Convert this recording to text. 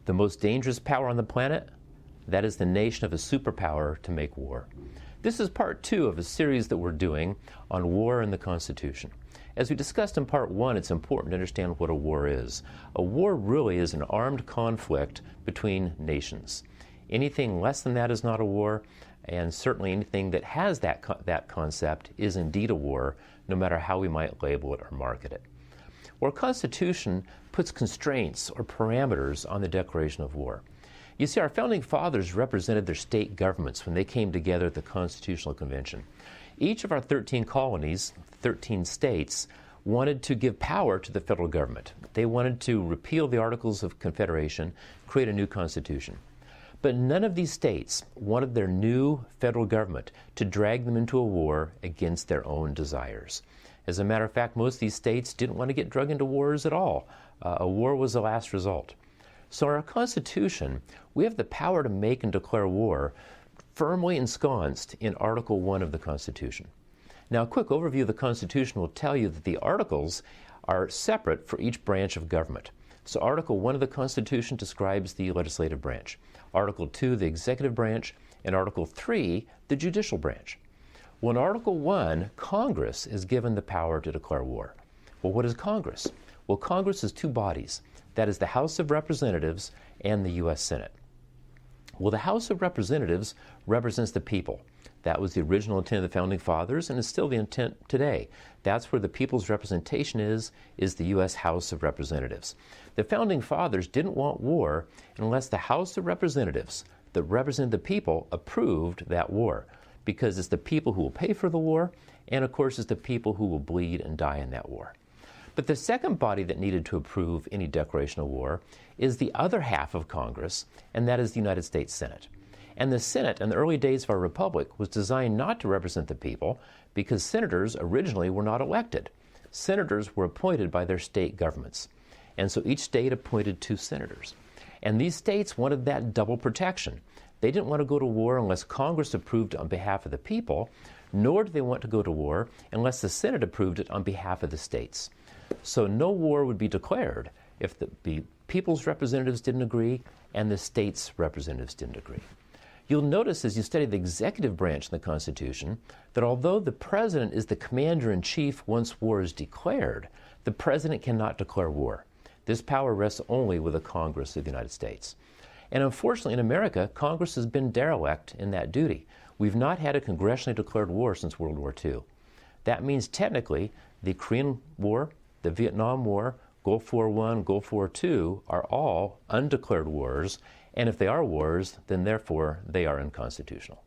The most dangerous power on the planet? That is the nation of a superpower to make war. This is part 2 of a series that we're doing on war and the Constitution. As we discussed in part 1, it's important to understand what a war is. A war really is an armed conflict between nations. Anything less than that is not a war, and certainly anything that has that concept is indeed a war, no matter how we might label it or market it. Well, a Constitution puts constraints or parameters on the declaration of war. You see, our founding fathers represented their state governments when they came together at the Constitutional Convention. Each of our 13 colonies, 13 states, wanted to give power to the federal government. They wanted to repeal the Articles of Confederation, create a new constitution. But none of these states wanted their new federal government to drag them into a war against their own desires. As a matter of fact, most of these states didn't want to get dragged into wars at all. A war was the last result. So in our Constitution, we have the power to make and declare war firmly ensconced in Article 1 of the Constitution. Now, a quick overview of the Constitution will tell you that the articles are separate for each branch of government. So Article 1 of the Constitution describes the legislative branch, Article 2, the executive branch, and Article 3, the judicial branch. Well, in Article 1, Congress is given the power to declare war. Well, what is Congress? Well, Congress is 2 bodies. That is the House of Representatives and the U.S. Senate. Well, the House of Representatives represents the people. That was the original intent of the Founding Fathers and is still the intent today. That's where the people's representation is the U.S. House of Representatives. The Founding Fathers didn't want war unless the House of Representatives that represented the people approved that war, because it's the people who will pay for the war, and of course it's the people who will bleed and die in that war. But the second body that needed to approve any declaration of war is the other half of Congress, and that is the United States Senate. And the Senate, in the early days of our republic, was designed not to represent the people because senators originally were not elected. Senators were appointed by their state governments. And so each state appointed 2 senators. And these states wanted that double protection. They didn't want to go to war unless Congress approved on behalf of the people, nor did they want to go to war unless the Senate approved it on behalf of the states. So no war would be declared if the people's representatives didn't agree and the states' representatives didn't agree. You'll notice as you study the executive branch in the Constitution that although the president is the commander-in-chief once war is declared, the president cannot declare war. This power rests only with the Congress of the United States. And unfortunately in America, Congress has been derelict in that duty. We've not had a congressionally declared war since World War II. That means technically the Korean War, the Vietnam War, Gulf War I, Gulf War II are all undeclared wars, and if they are wars, then therefore they are unconstitutional.